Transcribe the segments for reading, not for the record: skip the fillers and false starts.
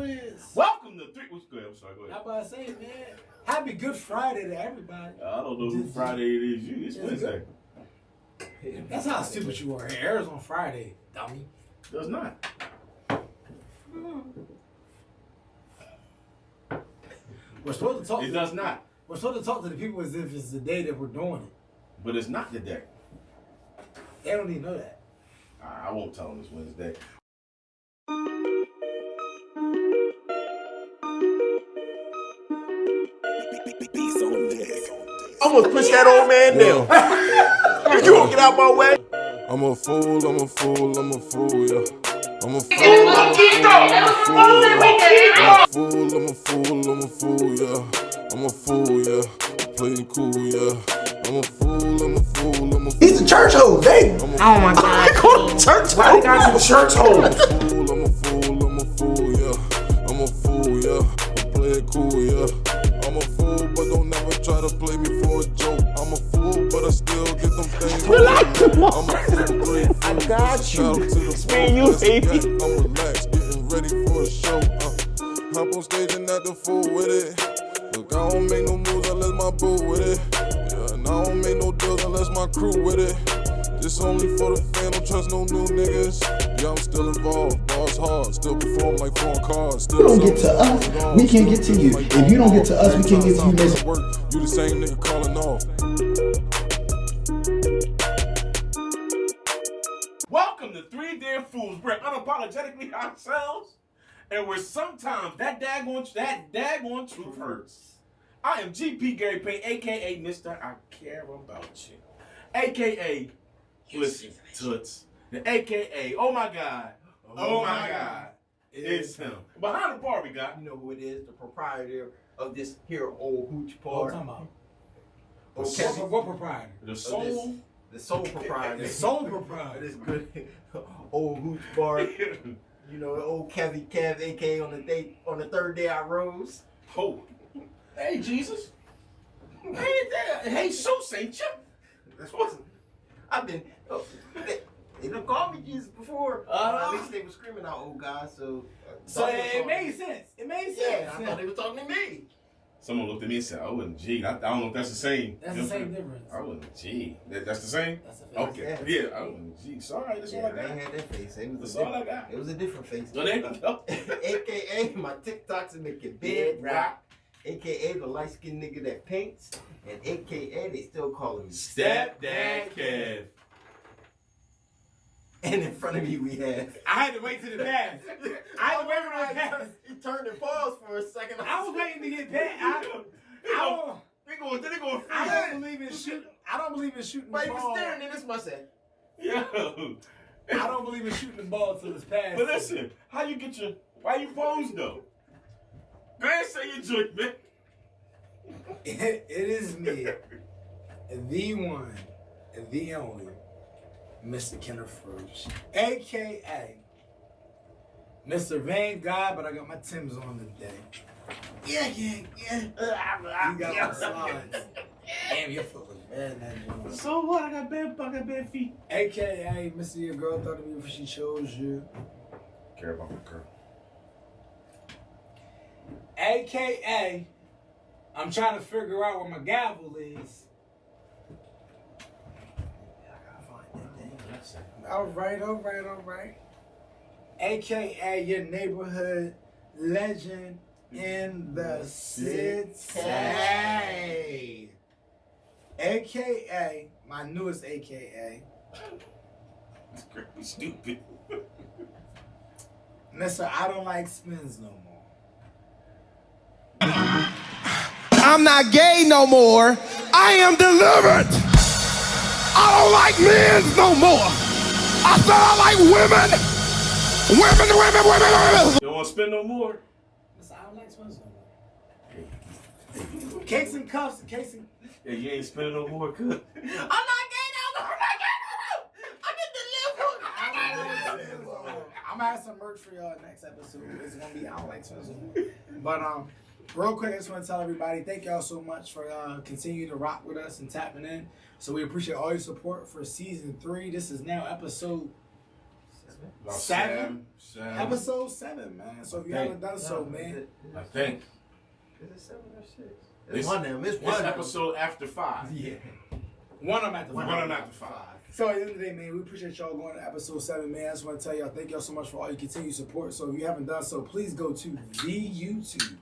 is. Welcome to three. What's good? I'm sorry. Go ahead. I'm about to say, man. Happy Good Friday to everybody. I don't know who Friday it is. It's Wednesday. That's how stupid you are. It airs on Friday, dummy. Does not. We're supposed to talk. It does not. We're supposed to talk to the people as if it's the day that we're doing it. But it's not the day. They don't even know that. I won't tell them it's Wednesday. I'm gonna push that old man down. You won't get out my way. I'm a fool, yeah. I'm a fool, I'm a fool, yeah. I'm a fool, yeah. I'm a fool, yeah. Playing cool, yeah. I'm a fool. He's a church hoe, dang. Oh my God. They call him church hoe. Why they got you church hoe? I'm a fool, yeah. I'm a fool, yeah. Playing cool, yeah. I'm a fool, but don't never try to play me for a joke. I'm a fool, but I still get them things. Relax, I'm a fool, great fool. I got you. It's me and you, baby. I'm relaxed, getting ready for a show. Hop on stage and act the fool with it. Look, I don't make no moves unless my boo with it. Yeah, and I don't make no deals unless my crew with it. This only for the fan, don't trust no new niggas. Yeah, I'm still involved, bars hard, still perform like foreign cards. You don't get to us, we can't get to you. If you don't get to us, we can't get to you, nigga. You the same nigga calling off. Welcome to Three Damn Fools. We're unapologetically ourselves, and where sometimes that daggone truth hurts. I am GP Gary Payne, aka Mr. I Care About You, aka Listen Toots, and aka Oh My God, it's him. Behind the bar we got. You know who it is, the proprietor of this here old hooch bar. Okay. What proprietor? The sole proprietor. The sole proprietor. This good old hooch bar. You know, the old Kev, aka on the third day I rose. Oh. Hey, Jesus. Hey, Jesus, ain't you? That's what I've been. They done called me Jesus before. At least they were screaming out, "Oh God!" So it made sense. It made sense. Yeah, I thought they were talking to me. Someone looked at me and said, "I wasn't G." I don't know if that's the same. That's the same difference. I wasn't G. That's the same. That's the face. Okay. Yeah, I wasn't G. Sorry, that's all I got. I ain't had that face. That's all I got. It was a different face. So there you go. AKA my TikToks that make your bed rock. AKA the light skinned nigga that paints. And AKA they still call him Stepdad Kev. And in front of me we have. I had to wait to the pass. I had to wait for the pass. He turned and paused for a second. I was waiting to get past. They going I don't believe in shooting. I don't believe in shooting the But he ball. was staring at this myself. Yo. I don't believe in shooting the ball till it's past. But listen, why you pose though? Go ahead and say your joke, man. It is me, the one, the only, Mr. Kenneth Fruge, a.k.a. Mr. Vanguard, but I got my Timbs on today. Yeah. You got my slides. Damn, your foot was bad that joint. So what? I got bad feet. A.k.a. Mr. Your girl thought of me before she chose you. Care about my girl. A.k.a. I'm trying to figure out where my gavel is. All right. AKA your neighborhood legend in the city. AKA my newest AKA. It's crazy stupid. Mr. I don't like spins no more. I'm not gay no more. I am delivered. I don't like men no more. I said I like women. Women. You don't want to spin no more? Mr. I don't like spins no more. Cakes and cuffs. Yeah, you ain't spinning no more, good. I'm not gay no more. I'm delivered. I'm gonna have some merch for y'all next episode. It's gonna be I don't like spins no more. But real quick, I just want to tell everybody, thank y'all so much for continuing to rock with us and tapping in. So we appreciate all your support for season 3. This is now episode About Seven? seven. Episode 7, man. So if you haven't done so, man. I think. Is it 7 or 6? It's It's one of them. It's This one of them. episode after 5. Yeah. One of them at the One front. of them after 5. So at the end of the day, man, we appreciate y'all going to episode 7, man. I just want to tell y'all, thank y'all so much for all your continued support. So if you haven't done so, please go to the YouTube.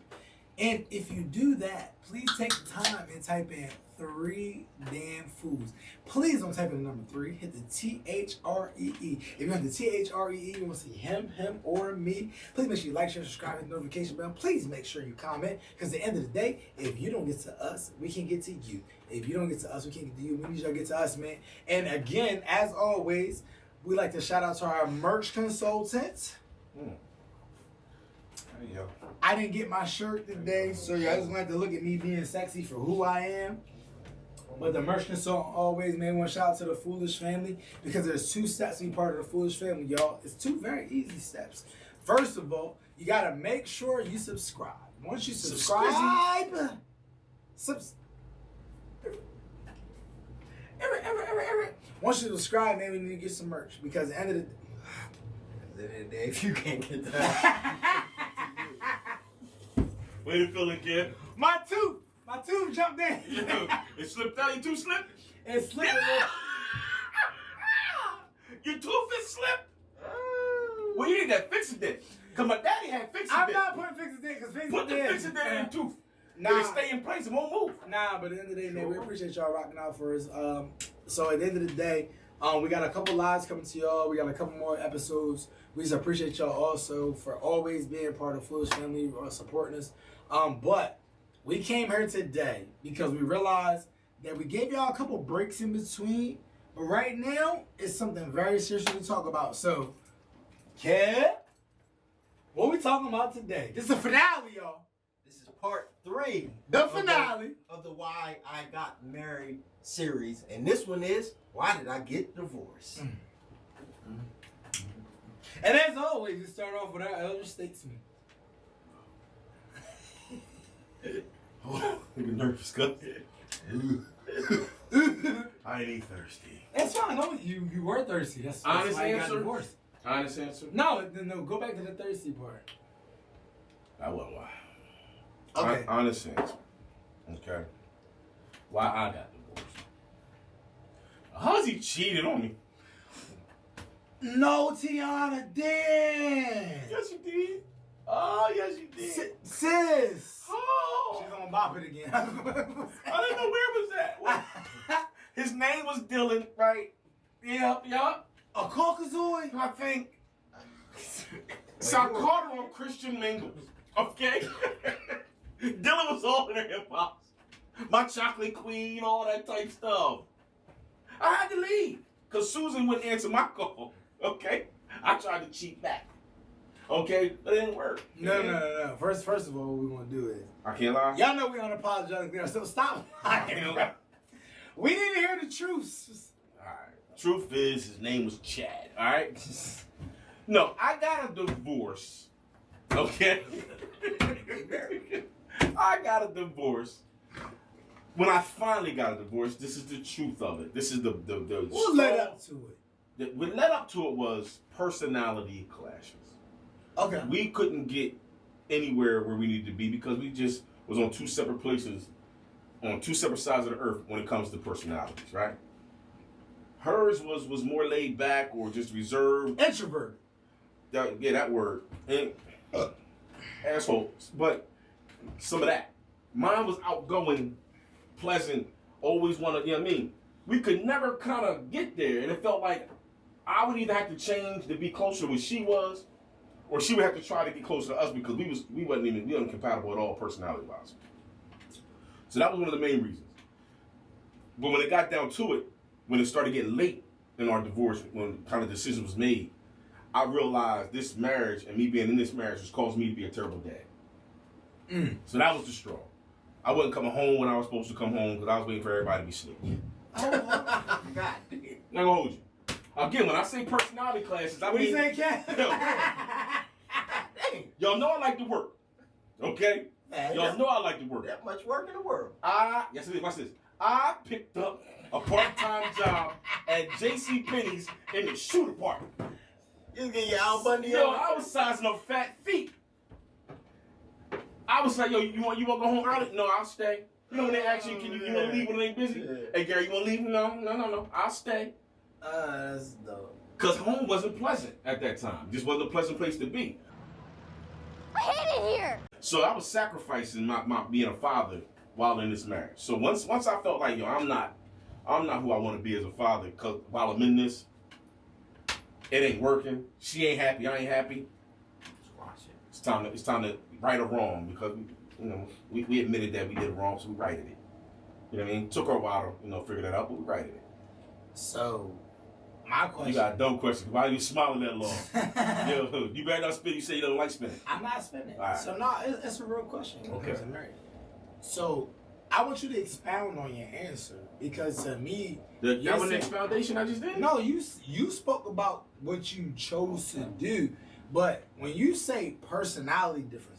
And if you do that, please take the time and type in 3 damn fools. Please don't type in the number 3. Hit the THREE. If you hit the THREE, you want to see him, or me, please make sure you like, share, subscribe, hit the notification bell. Please make sure you comment. Because at the end of the day, if you don't get to us, we can get to you. If you don't get to us, we can't get to you. We need y'all to get to us, man. And again, as always, we like to shout out to our merch consultants. There you go. I didn't get my shirt today, so y'all just gonna have to look at me being sexy for who I am. But the merch consultant always, man, want to shout out to the Foolish family because there's 2 steps to be part of the Foolish family, y'all. It's 2 very easy steps. First of all, you gotta make sure you subscribe. Once you subscribe, once you subscribe, man, we need to get some merch because at the end of the If you can't get that. Way to feel it, kid. my tooth jumped in. It slipped out. Your tooth slipped? It slipped. Your tooth is slipped? Well, you need that fix-it-dent. Because my daddy had fix-it-dent. I'm not putting fix-it-dent because fix-it-dent. Put the fix-it-dent in your tooth. Nah. It'll stay in place. It won't move. Nah, but at the end of the day, man, we appreciate y'all rocking out for us. So at the end of the day, we got a couple lives coming to y'all. We got a couple more episodes. We just appreciate y'all also for always being part of Foolish Family, supporting us. But we came here today because we realized that we gave y'all a couple breaks in between. But right now, it's something very serious to talk about. So, Kev, what we talking about today? This is the finale, y'all. This is part 3. The finale. Of the Why I Got Married series. And this one is, why did I get divorced? And as always, we start off with our elder statesman. I'm nervous, cuz. I ain't thirsty. That's fine. No, you were thirsty. That's Honest why you got answer? divorced. Honest answer? No, go back to the thirsty part. That wasn't why. Okay. Honest answer. Okay. Why I got divorced. How's he cheated on me? No, Tiana did. Yes, you did. Oh, yes, you did. Sis. Oh. She's gonna bop it again. I didn't know where was that. What? His name was Dylan, right? Yep. A Caucasoid? I think. So I caught her on Christian Mingles. Okay? Dylan was all in her hip hop. My chocolate queen, all that type stuff. I had to leave. Because Susan wouldn't answer my call. Okay? I tried to cheat back. Okay? But it didn't work. No. First of all, what we're gonna do is I can't lie. y'all know we unapologetic there, so stop lying. We need to hear the truth. Alright. Truth is, his name was Chad. Alright? No, I got a divorce. Okay? I got a divorce. When I finally got a divorce, this is the truth of it. This is the What led up to it? What led up to it was personality clashes. Okay. We couldn't get anywhere where we needed to be because we just was on 2 separate places, on 2 separate sides of the earth when it comes to personalities, right? Hers was more laid back or just reserved. Introvert. That word. And, assholes. But some of that. Mine was outgoing, pleasant, always wanted, you know what I mean? We could never kind of get there. And it felt like I would either have to change to be closer to what she was, or she would have to try to get closer to us because we weren't compatible at all personality-wise. So that was one of the main reasons. But when it got down to it, when it started getting late in our divorce, when kind of decision was made, I realized this marriage and me being in this marriage was causing me to be a terrible dad. So that was the straw. I wasn't coming home when I was supposed to come home because I was waiting for everybody to be asleep. God damn. Not gonna hold you. Again, when I say personality classes, I What mean... you saying, Cat? Y'all know I like to work. Okay? Man, Y'all know I like to work. that much work in the world. Yes it is. Watch this. I picked up a part-time job at JCPenney's in the shoe department. You get your Al Bundy Yo, on. I was sizing up fat feet. I was like, yo, you want to go home early? No, I'll stay. You know when they ask you, you want to leave when they ain't busy? Yeah. Hey, Gary, you want to leave? No. I'll stay. That's dope. Because home wasn't pleasant at that time. Just wasn't a pleasant place to be. I hate it here. So I was sacrificing my being a father while in this marriage. So once I felt like, yo, I'm not who I want to be as a father, because while I'm in this, it ain't working. She ain't happy. I ain't happy. It's time to right or wrong, because we admitted that we did wrong, so we righted it. You know what I mean? Took her a while to figure that out, but we righted it. So, my question. You got a dumb question. Why are you smiling that long? Yo, you better not spin. You say you don't like spinning. I'm not spinning. Right. So no, it's a real question. Okay. So I want you to expound on your answer, because to me, That was the next foundation I just did? no, you spoke about what you chose to do, but when you say personality differences,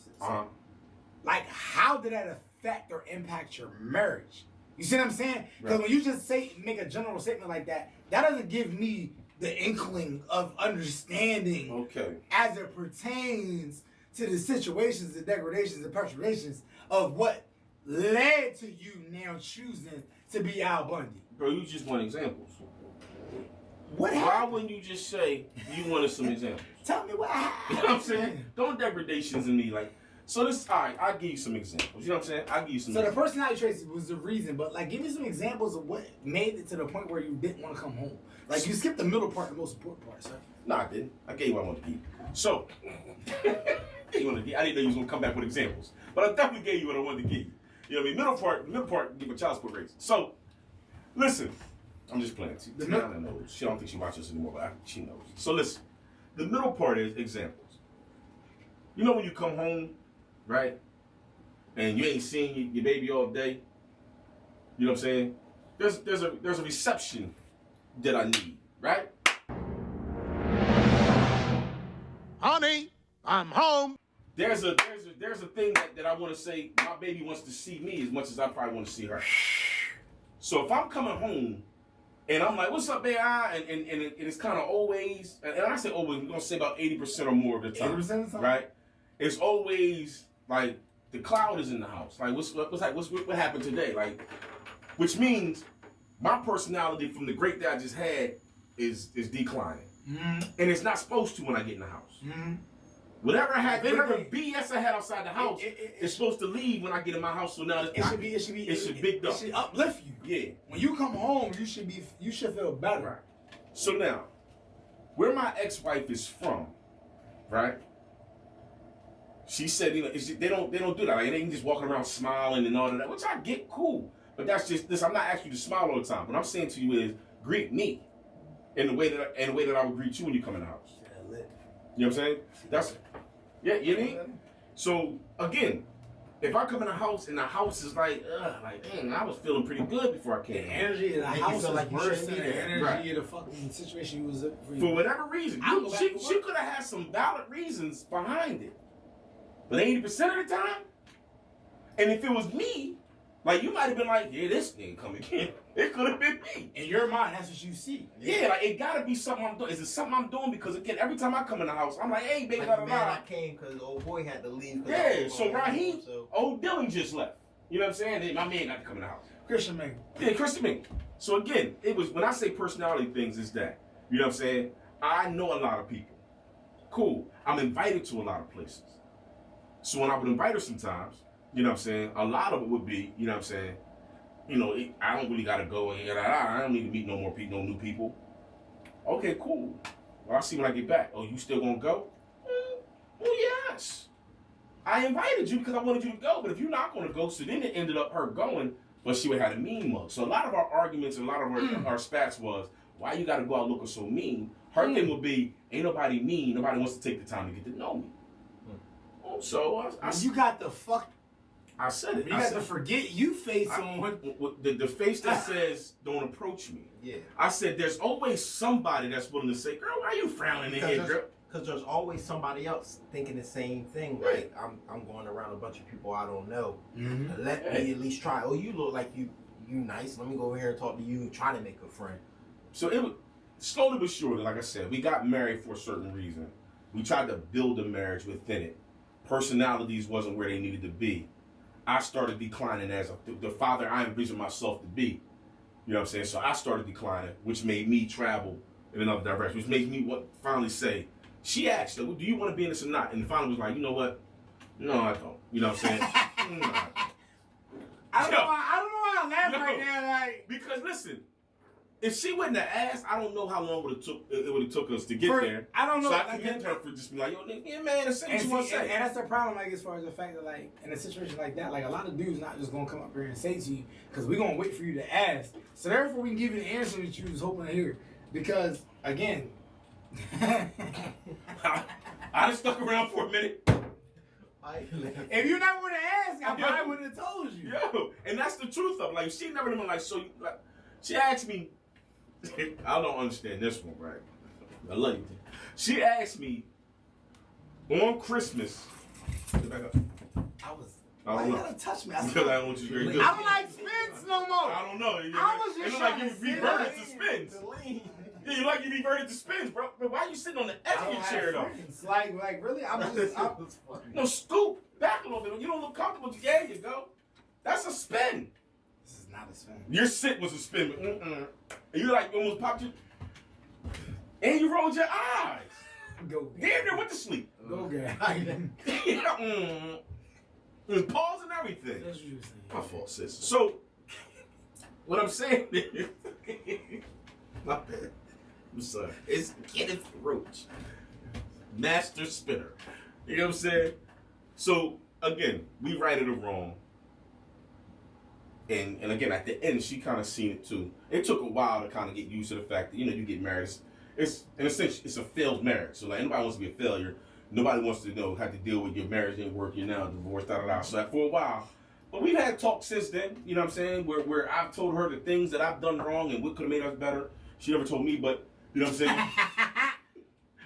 like how did that affect or impact your marriage? You see what I'm saying? Because when you just make a general statement like that, that doesn't give me the inkling of understanding as it pertains to the situations, the degradations, the perturbations of what led to you now choosing to be Al Bundy. Bro, you just want examples. What Why happened? wouldn't you just say you wanted some examples? Tell me what happened. You know what I'm saying? Don't degradations in me. So this, all right, I'll give you some examples. You know what I'm saying? I'll give you some So the examples. personality traits was the reason, but give me some examples of what made it to the point where you didn't want to come home. You skipped the middle part, the most important part, sir. No, I didn't. I gave you what I wanted to give you. So, I didn't know you was going to come back with examples. But I definitely gave you what I wanted to give you. You know what I mean? Middle part, give a child support raise. So, listen. I'm just playing. Tiana knows. She don't think she watches this anymore, but she knows. So listen. The middle part is examples. You know when you come home, right? And you ain't seen your baby all day. You know what I'm saying? There's a reception that I need, right? Honey, I'm home. There's a thing that I want to say. My baby wants to see me as much as I probably want to see her. So if I'm coming home and I'm like, "What's up, baby?" And it's kind of always, and I say always, we're gonna say about 80% or more of the time, 80% of the time? right? It's always like the cloud is in the house. Like what happened today? Which means my personality from the great that I just had is declining, and it's not supposed to when I get in the house. Whatever BS I had outside the house, it's supposed to leave when I get in my house. So now it should big up. It should uplift you. Yeah. When you come home, you should feel better. Right. So now, where my ex-wife is from, right? She said, they don't do that. They ain't just walking around smiling and all of that, which I get, cool. But that's just this. I'm not asking you to smile all the time. What I'm saying to you is greet me in the way that I would greet you when you come in the house. You know what I'm saying? You know what I mean? So again, if I come in the house and the house is dang, I was feeling pretty good before I came. The energy of the house is like you worse shouldn't than be the there. energy of the fucking situation you was in. For whatever reason, she could have had some valid reasons behind it, but 80% of the time, and if it was me, you might have been like, yeah, this nigga come again. It could have been me. In your mind, that's what you see. Yeah, it gotta be something I'm doing. Is it something I'm doing? Because again, every time I come in the house, I'm like, hey, baby, Man, I came because old boy had to leave. Yeah, so Raheem, old Dylan just left. You know what I'm saying? Then my man got to come in the house. Christian man. Yeah, Christian man. So again, it was when I say personality things, is that, you know what I'm saying? I know a lot of people. Cool. I'm invited to a lot of places. So when I would invite her sometimes, you know what I'm saying? A lot of it would be, you know what I'm saying? I don't really gotta go and I don't need to meet no new people. Okay, cool. Well, I'll see when I get back. Oh, you still gonna go? Well, yes. I invited you because I wanted you to go, but if you're not gonna go, so then it ended up her going, but she would have had a mean mug. So a lot of our arguments and a lot of our spats was, why you gotta go out looking so mean? Her thing would be, ain't nobody mean, nobody wants to take the time to get to know me. So you got the fuck. I said it. You got the forget you face on. The face that says, don't approach me. Yeah. I said, there's always somebody that's willing to say, girl, why are you frowning in here, girl? Because there's always somebody else thinking the same thing. Right. I'm going around a bunch of people I don't know. Mm-hmm. Let me at least try. Oh, you look like you nice. Let me go over here and talk to you and try to make a friend. So slowly but surely, like I said, we got married for a certain reason. We tried to build a marriage within it. Personalities wasn't where they needed to be. I started declining as the father I envisioned myself to be. You know what I'm saying? So I started declining, which made me travel in another direction, which made me finally say, she asked, do you want to be in this or not? And finally was like, you know what? No, I don't. You know what I'm saying? No, I don't know why I laugh right now. Like, because listen, if she wouldn't have asked, I don't know how long it would have took us to get there. I don't know. So I commend her for just being like, yo, yeah, man, that's what you want to say. And that's the problem, like, as far as the fact that, like, in a situation like that, like, a lot of dudes not just gonna come up here and say to you, because we're gonna wait for you to ask. So therefore, we can give you the answer that you was hoping to hear. Because again, I just stuck around for a minute. if you never would have asked, I probably would have told you. Yo, and that's the truth of it. Like, she never been like, so, like, she asked me, I don't understand this one, right? I love you. She asked me on Christmas. I don't know. You gotta touch me. Because I don't want you very good. I don't like spins no more. I don't know. I was just like trying you to sit reverted down. to spins. Yeah, you like you reverted to spins, bro. But why are you sitting on the edge of your chair, though? Like really, I'm just. No, scoop back a little bit. You don't look comfortable. There you go. That's a spin. This is not a spin. Your sit was a spin. And you like almost popped your. And you rolled your eyes. Go. Damn near went to sleep. Go get. There's pause and everything. That's what you were saying. My fault, sis. So, what I'm saying is, my bad. I'm sorry. It's Kenneth Roach, master spinner. You know what I'm saying? So, again, we righted it wrong. And again, at the end, she kind of seen it too. It took a while to kind of get used to the fact that, you know, you get married. It's in a sense, it's a failed marriage. So, like, anybody wants to be a failure. Nobody wants to know how to deal with your marriage didn't work, you're now divorced, da-da-da. So for a while. But we've had talks since then, you know what I'm saying, where I've told her the things that I've done wrong and what could have made us better. She never told me, but, you know what I'm saying?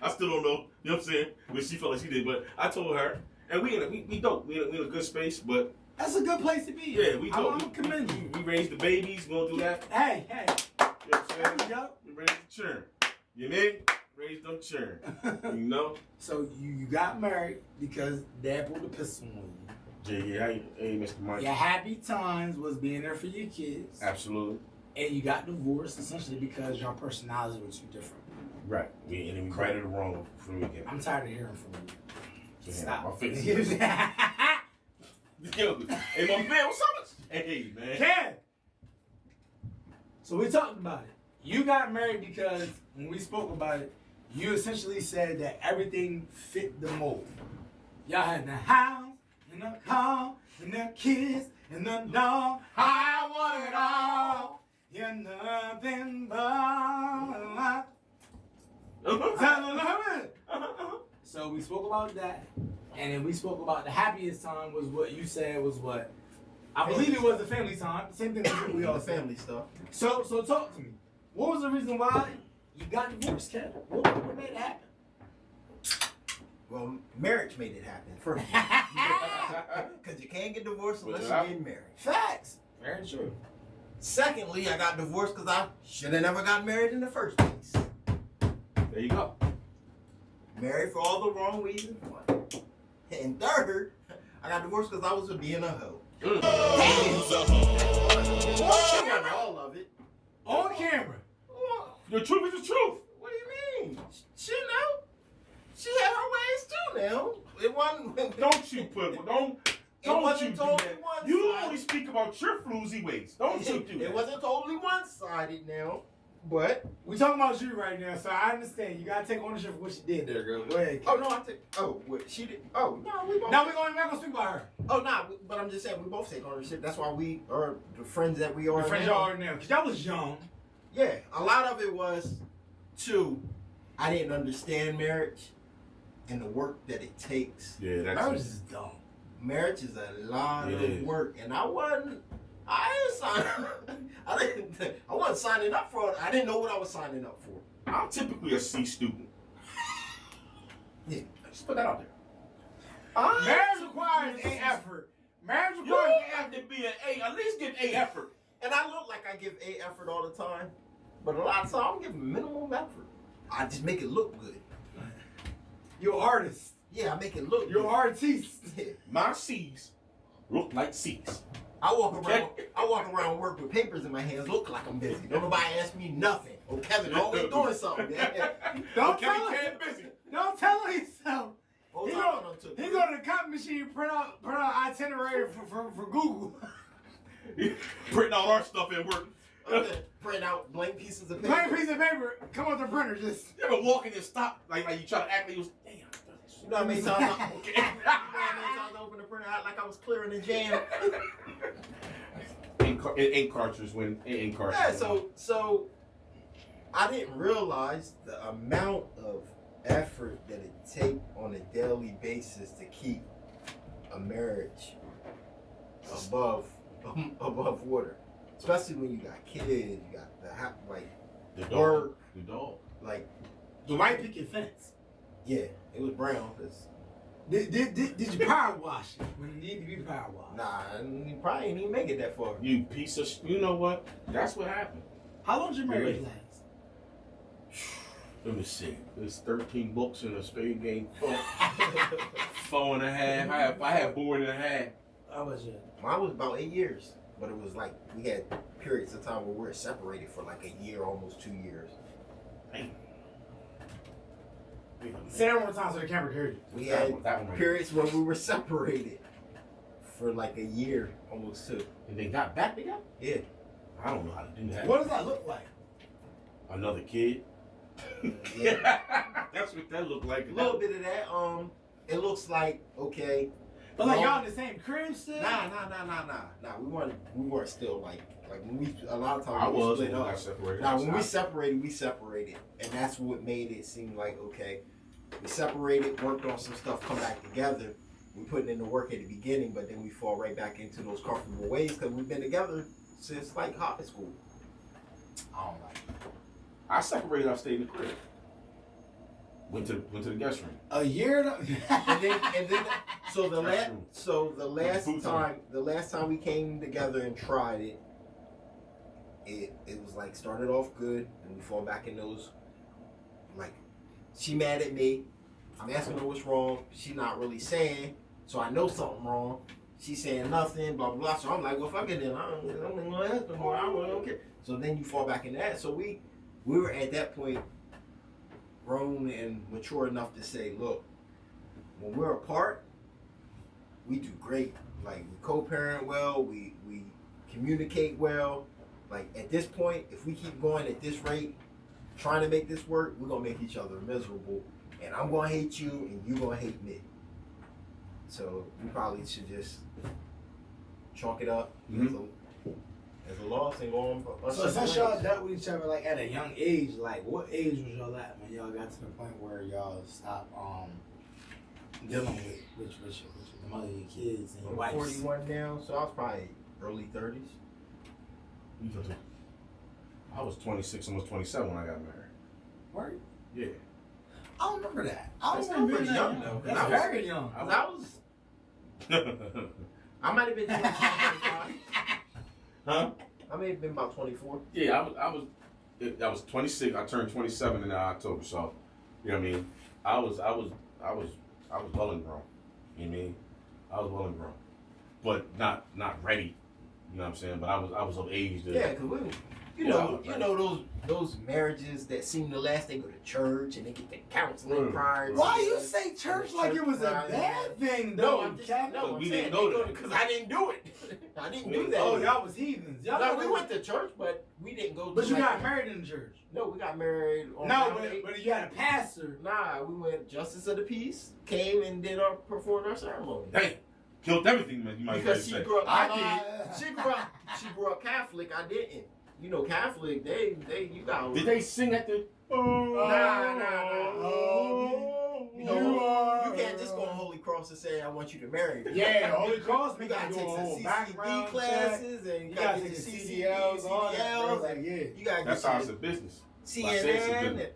I still don't know, you know what I'm saying, when she felt like she did, but I told her. And we dope. We in a good space, but. That's a good place to be. Yeah, we dope. I'm gonna commend you. We raised the babies, we gonna do that. Hey. You know what I'm saying? There you go. We raised the churn. You mean? Raised them churn. You know? So you got married because dad pulled a pistol on you. Yeah, hey, Mr. Mike. Your happy times was being there for your kids. Absolutely. And you got divorced essentially because your personalities were too different. Right. And then we righted it wrong from the beginning. I'm tired of hearing from you. Yeah, Stop. my face. Yo, hey, my man, what's up? Hey, man. Ken! So we talked about it. You got married because when we spoke about it, you essentially said that everything fit the mold. Y'all had the house, and the car, and the kids, and the dog. I want it all. You're nothing but. So we spoke about that, and then we spoke about the happiest time was what you said was what? I believe it was the family time. Same thing we all the said. family stuff. So talk to me. What was the reason why you got divorced, Kevin? What made it happen? Well, marriage made it happen first. Because you can't get divorced unless you're getting married. Facts. Very true. Secondly, I got divorced because I should have never got married in the first place. There you go. Married for all the wrong reasons. And third, I got divorced because I was being a hoe. Damn. I got all of it. On camera. The truth is the truth. What do you mean? She know. She had her ways too now. It wasn't. Don't you put don't you wasn't do totally that. one-sided. You only speak about your floozy ways. Don't you do that. It wasn't totally one-sided now. But We talking about you right now, so I understand. You gotta take ownership for what she did there, girl. Go ahead. oh no, what she did? Oh no, we both. Now we're gonna speak about her. Oh no, but I'm just saying we both take ownership. That's why we are the friends that we are. The friends now. y'all are now, cause y'all was young. Yeah, a lot of it was too. I didn't understand marriage and the work that it takes. Yeah, that's Marriage is dumb. Marriage is a lot It of is. work, and I wasn't signing up for it. I didn't know what I was signing up for. I'm typically a C student. Yeah. Just put that out there. Marriage requires A effort. Marriage You requires have to be an A. At least give A effort. And I look like I give A effort all the time, But a lot of times I'm giving minimum effort. I just make it look good. You're an artist. Yeah, I make it look You're good. an artiste. My C's look like C's. I walk around work with papers in my hands, look like I'm busy. Don't nobody ask me nothing. Oh, Kevin always doing something. Don't Kevin tell him. Can busy. Don't tell him so. Whole He time go I done took he it. go to the copy machine, print out itinerary for Google. Printing out our stuff at work. Print out blank pieces of paper. Blank piece of paper, come on the printer, just. You ever walk in and stop, like you try to act like you was, damn, You know how many times I opened the printer out like I was clearing a jam? ink cartridge when ink cartridge. Yeah, so I didn't realize the amount of effort that it take on a daily basis to keep a marriage above water. Especially when you got kids, you got the dog. work. The dog. Like, The white picket fence. yeah, it was brown. Cause, Did you power wash it when it needed to be power washed? nah, you probably ain't even make it that far. You piece of you know what? That's what happened. How long did your marriage last? Let me see. There's 13 books in a spade game. 4 and a half. I had 4 and a half. How was it? Mine was about 8 years, but it was like we had periods of time where we were separated for like a year, almost 2 years. Damn. Say that one more time so the camera heard you. We That had one right periods where we were separated for like a year, almost 2. And they got back together? Yeah. I don't know how to do that. What does that look like? Another kid? Yeah. That's what that looked like. A little bit of that. It looks like okay. But like y'all in the same crib still? Nah. We weren't still like when we a lot of times I was split when we up. got separated. Now when we separated, and that's what made it seem like okay. We separated, worked on some stuff, come back together. We put in the work at the beginning, but then we fall right back into those comfortable ways because we've been together since like high school. I don't like it. I separated, I stayed in the crib. Went to the guest room. A year? and then so the Boots last time we came together and tried it was like started off good and we fall back in those like she mad at me. I'm asking her what's wrong. She not really saying, so I know something wrong. She saying nothing, blah blah blah. So I'm like, well fuck it then. I'm gonna ask no more. I really don't care. So then you fall back in that. So we were at that point grown and mature enough to say, look, when we're apart, we do great. Like we co-parent well, we communicate well. Like at this point, if we keep going at this rate, trying to make this work, we're gonna make each other miserable. And I'm gonna hate you and you gonna hate me. So we probably should just chalk it up as a loss and go on. So since y'all dealt with each other like at a young age, like what age was y'all at when y'all got to the point where y'all stopped dealing with the mother of your kids and your wife? 41 now, so I was probably early 30s. I was 26, almost 27 when I got married. Right? Yeah. I don't remember that. I That's was still pretty pretty young young, though. though. That's very young. I might have been 25. Huh? I may have been about 24. Yeah, I was 26. I turned 27 in October, so you know what I mean. I was well and grown. You know what I mean? I was well and grown, but not ready. You know what I'm saying? But I was of age. Yeah, cause you know those marriages that seem to last. They go to church and they get the counseling prior. to Why it. you say church like it was a bad thing though? No, I'm We saying didn't go to that. because I didn't do it. I didn't do that. Oh, y'all was heathens. Y'all No, we went to church, but we didn't go. But to you like- got married in the church. No, we got married. On No, Friday. but you had a pastor. Nah, we went Justice of the Peace, came and performed our ceremony. Hey, killed everything, man. You might Because say. she grew up, I she grew up Catholic. I didn't. You know, Catholic, they you got. Did they sing at the? Nah. You know, You you can't just go on Holy Cross and say I want you to marry me. Yeah, Holy Cross. You We gotta got to take do a some whole CCD background classes and You got to take the CDLs, all that. Like, yeah. You gotta That's get how your it's a business. CNN.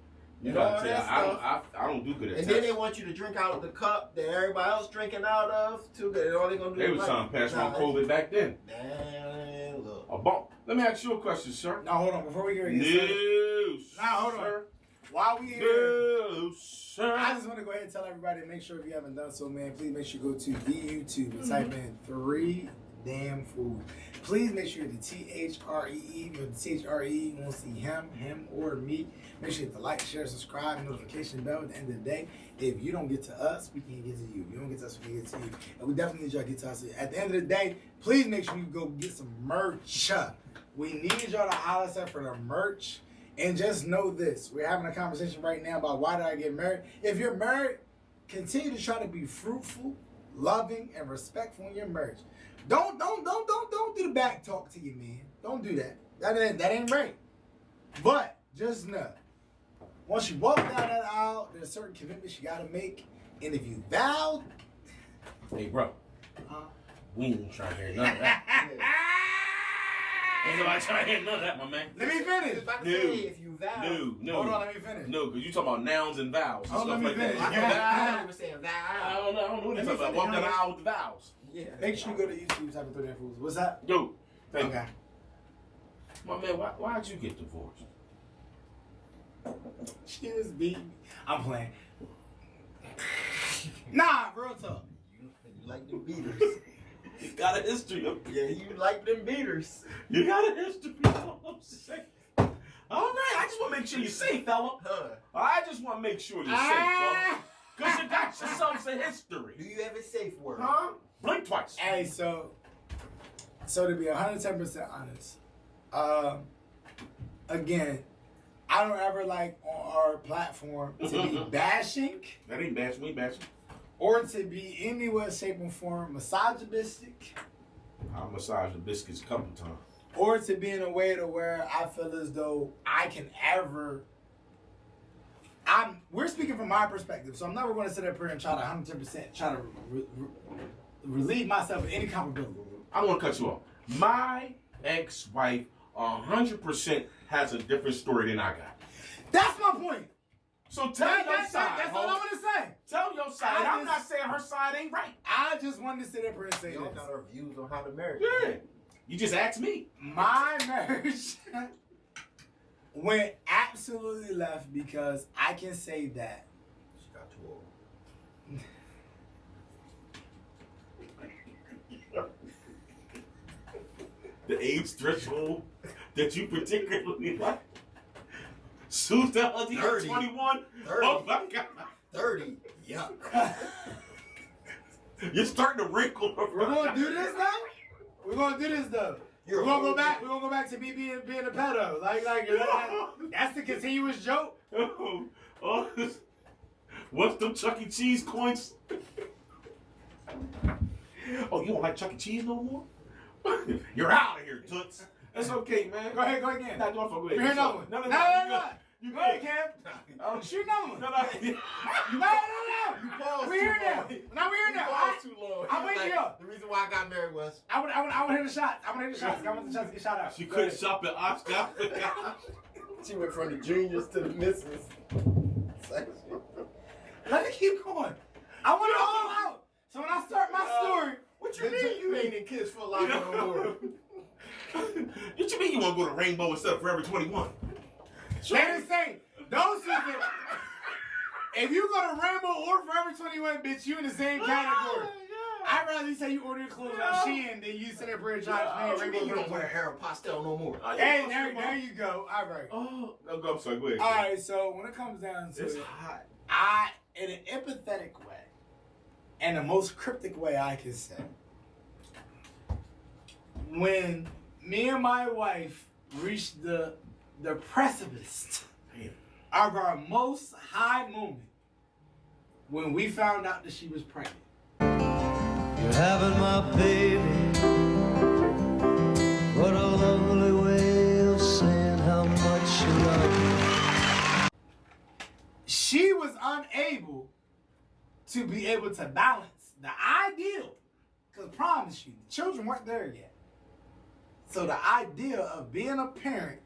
You and all gotta that stuff. I don't do good at And then they want you to drink out of the cup that everybody else drinking out of too. All they gonna do They is was trying to pass around COVID back then. Man, look. A bump. Let me ask you a question, sir. Now hold on, before we get No, here. Now hold on. sir. While we here, No, sir. I just want to go ahead and tell everybody, make sure if you haven't done so, man, please make sure you go to the YouTube and type in 3 Damn Fools. Please make sure the THREE, or the THRE, you want to see him or me. Make sure you hit the like, share, subscribe, notification bell. At the end of the day, if you don't get to us, we can't get to you. If you don't get to us, we can't get to you. And we definitely need y'all to get to us. At the end of the day, please make sure you go get some merch. We need y'all to holler us up for the merch. And just know this, we're having a conversation right now about why did I get married. If you're married, continue to try to be fruitful, loving, and respectful in your marriage. Don't do the back talk to your man. Don't do that. That ain't right. But just know, once you walk down that aisle, there's certain commitments you gotta make. And if you vow, Hey, bro. We ain't trying to hear none of that. Ain't nobody trying to hear none of that, my man. let me finish. If you vow. No. Hold on, let me finish. No, because you talking about nouns and vowels and Oh, stuff let me like that. finish. I thought you were saying I vow. don't know what you're talking about. Walk down the aisle with the vowels. Yeah. Make sure you go to YouTube, type in 3 Damn Fools. What's that? Dude, thank Okay. you. My man, why'd you get divorced? She was beating me. I'm playing. Nah, real talk. You like them beaters. You got a history of Yeah, you like them beaters. You got a history. That's all I'm saying. All right, I just want to make sure you're safe, fella. Huh. I just want to make sure you're safe, fella. Because you got yourself a history. Do you have a safe word? Huh? Blink twice. Hey, so to be 110% honest, again, I don't ever like on our platform to be bashing That ain't bashing. We ain't bashing. or to be any way, shape, or form misogynistic, I massaged the biscuits a couple times. or to be in a way to where I feel as though I can ever. We're speaking from my perspective, so I'm never going to sit up here and try to 110% try to relieve myself of any accountability. I want to cut you off. My ex-wife 100% has a different story than I got. That's my point. So tell your side. That's all I want to say. Tell your side. I'm not saying her side ain't right. I just wanted to sit up here and say Y'all this. got our views on how to marry. Yeah. You just asked me. My marriage went absolutely left because I can say that She got too old. The age threshold that you particularly like. Soon down to 30. 21. 30. Oh my God. 30. Yuck. You're starting to wrinkle. we're gonna do this now. We're gonna do this though. You're We're gonna go old. back. We're gonna go back to me being a pedo. That's the continuous joke. Oh, what's them Chuck E. Cheese coins? Oh, you don't like Chuck E. Cheese no more? You're out of here, toots. That's okay, man. Go ahead again. Nah, don't fuck with We're it. here another one. No. You You go ahead, good. Cam. Oh, Shoot another one. No. No. You paused We're here too now. long. Now we're here You now. paused too long. I'm He was waiting like, you up. The reason why I got married was I would hit the shots. I want to hit the shots. I want the shots to get shot out. She Go couldn't ahead. shop at Oxnard. she went from the juniors to the misses section. Let me keep going. I want it all out. So when I start my story, What you mean you ain't in Kids for Life no more? What you mean you want to go to Rainbow instead of Forever 21? they the same. Those two things. If you go to Rainbow or Forever 21, bitch, you in the same category. I'd rather you say you order your clothes on Shein than you sit there for a job What you playing mean you Rainbow. don't wear hair pastel no more? Hey, there you go. All right. Oh, no, I'm sorry. Go ahead. All right, so when it comes down to It's it, hot. in an empathetic way, and the most cryptic way I can say, when me and my wife reached the precipice of our most high moment, when we found out that she was pregnant. You're having my baby. What a lovely way of saying how much you love me. She was unable to be able to balance the ideal, because promise you, the children weren't there yet. So the idea of being a parent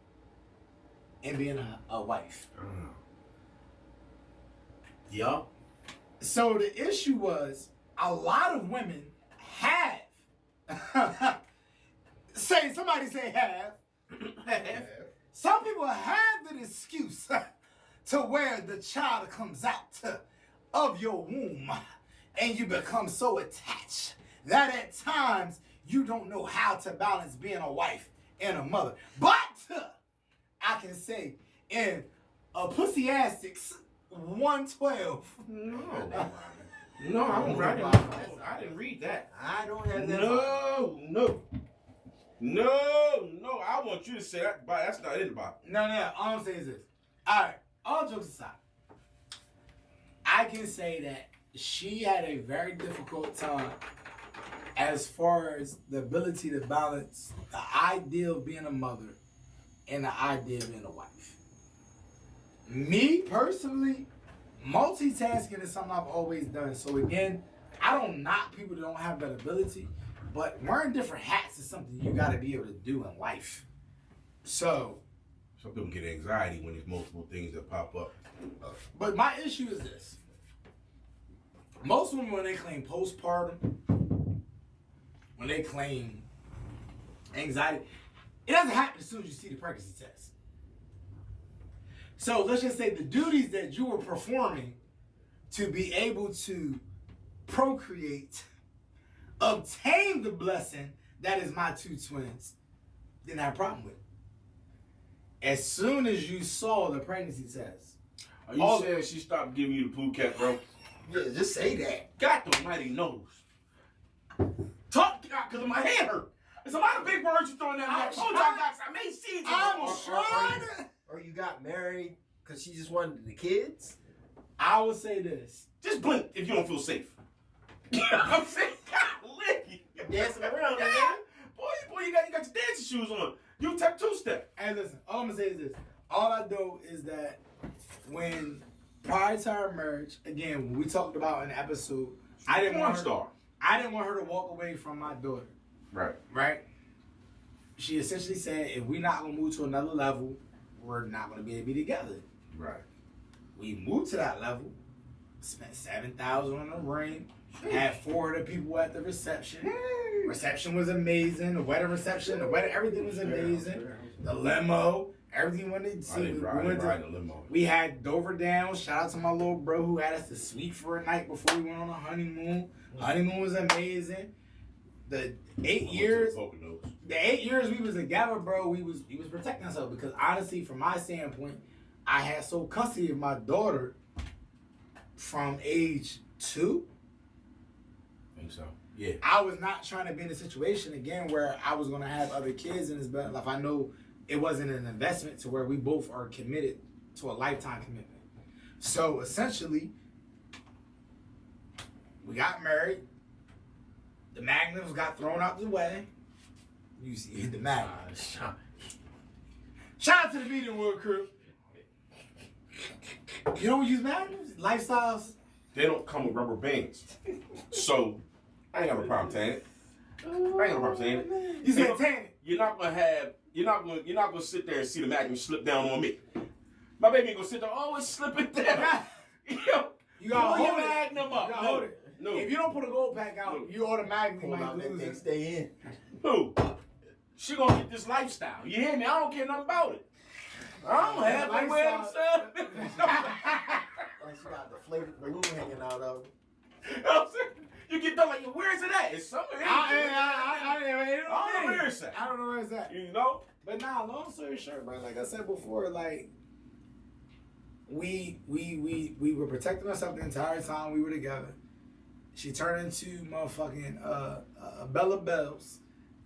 and being a wife. Yup. So the issue was, a lot of women have, say somebody say have. Some people have the excuse to where the child comes out of your womb and you become so attached that at times you don't know how to balance being a wife and a mother. But I can say in a Pussyastics 112. No, I didn't read that. I don't have that. No. I want you to say that, but that's not in the Bible. No. All I'm saying is this. All right. All jokes aside, I can say that she had a very difficult time as far as the ability to balance the idea of being a mother and the idea of being a wife. Me personally, multitasking is something I've always done. So again, I don't knock people that don't have that ability, but wearing different hats is something you got to be able to do in life. So, some people get anxiety when there's multiple things that pop up. But my issue is this. Most women, when they claim postpartum, when they claim anxiety, it doesn't happen as soon as you see the pregnancy test. So let's just say the duties that you were performing to be able to procreate, obtain the blessing that is my two twins, didn't have a problem with. As soon as you saw the pregnancy test. Are you saying she stopped giving you the poo cat, bro? Yeah, just say that. God almighty knows. Talk, because my head hurt. There's a lot of big words you throwing down there. I made seeds. I'm trying to. Or you got married because she just wanted the kids? I would say this. Just blink if you don't feel safe. You know what I'm saying? Golly. You're dancing around, yeah. man. Boy, you got your dancing shoes on. You tap two-step. Hey, listen, all I'm going to say is this. All I know is that when prior to our marriage, again, when we talked about in the episode, I didn't want her to walk away from my daughter. Right? She essentially said, if we're not going to move to another level, we're not going to be able to be together. Right. We moved to that level, spent $7,000 on a ring, had 4 of the people at the reception. Reception was amazing. The wedding reception, everything was amazing. The limo, everything went to see. We had Dover down. Shout out to my little bro who had us to suite for a night before we went on a honeymoon. Honeymoon was amazing. The 8 years we was together, bro, we was protecting ourselves because honestly, from my standpoint, I had sole custody of my daughter from age 2. I think so. Yeah. I was not trying to be in a situation again where I was gonna have other kids in this life. I know it wasn't an investment to where we both are committed to a lifetime commitment. So essentially, we got married. The magnums got thrown out the way. You see the magnums. Shout out to the Meeting World crew. You don't use magnums? Lifestyles? They don't come with rubber bands. So, I ain't got no problem saying it. You said tan it. You're not gonna sit there and see the magnum slip down on me. My baby ain't gonna sit there, oh, it's slipping down. You gotta pull hold your it. magnum up. Hold it. No. If you don't put a gold pack out, you automatically might lose it. Stay in. Who? She gonna get this lifestyle. You hear me? I don't care nothing about it. I don't have to wear them stuff. Like she got the flavored balloon hanging out of it. You know what I'm saying? You get done like, where is it at? It's somewhere. I don't know where it's at. I don't know where it's at. You know? But nah, long story short, bro, like I said before, like, we were protecting ourselves the entire time we were together. She turned into motherfucking Bella Bells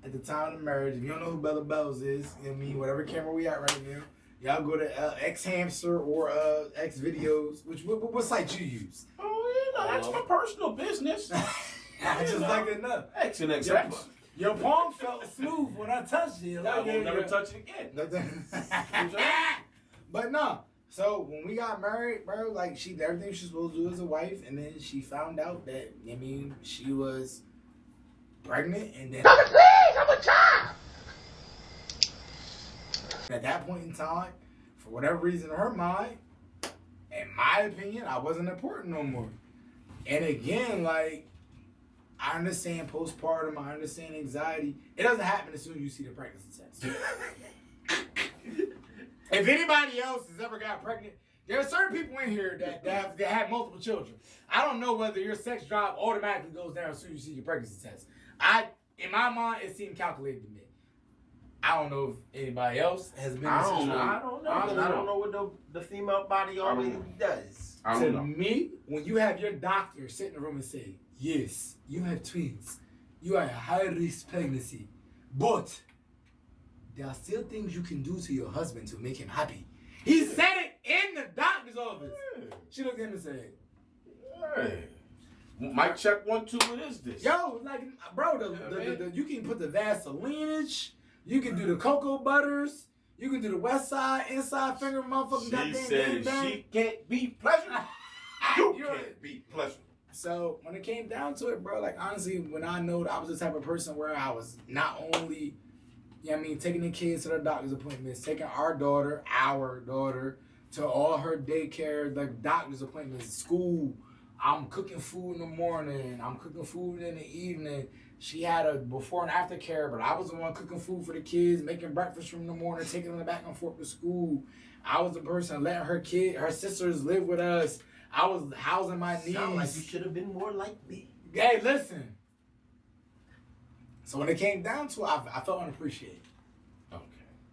at the time of the marriage. If you don't know who Bella Bells is, you know what I mean, whatever camera we at right now, y'all go to X Hamster or X Videos. What site you use? Oh yeah, that's my personal business. I just like it enough. X and X. Your palm felt smooth when I touched it. I will never touch it again. But no. So when we got married, bro, like she did everything she was supposed to do as a wife, and then she found out that she was pregnant, and then please, I'm a child. At that point in time, for whatever reason in her mind, in my opinion, I wasn't important no more. And again, like I understand postpartum. I understand anxiety. It doesn't happen as soon as you see the pregnancy test. If anybody else has ever got pregnant, there are certain people in here that have multiple children. I don't know whether your sex drive automatically goes down as soon as you see your pregnancy test. In my mind, it seemed calculated to me. I don't know if anybody else has been in this situation. I don't know what the female body always does. To me, when you have your doctor sit in the room and say, yes, you have twins. You are a high-risk pregnancy. But there are still things you can do to your husband to make him happy. He said it in the doctor's office. Yeah. She looked at him and said, hey. Mic check 1, 2, what is this? Yo, like, bro, you can put the Vaseline-ish. You can do the cocoa butters. You can do the west side, inside finger, motherfucking goddamn. She said she can't be pleasure. You can't be pleasure. So when it came down to it, bro, like honestly, when I know that I was the type of person where I was not only, you know what I mean, taking the kids to their doctor's appointments, taking our daughter to all her daycare, like doctor's appointments, school. I'm cooking food in the morning. I'm cooking food in the evening. She had a before and after care, but I was the one cooking food for the kids, making breakfast from the morning, taking them back and forth to school. I was the person letting her sisters live with us. I was housing my niece. Sound like you should have been more like me. Hey, listen. So when it came down to it, I felt unappreciated. Okay.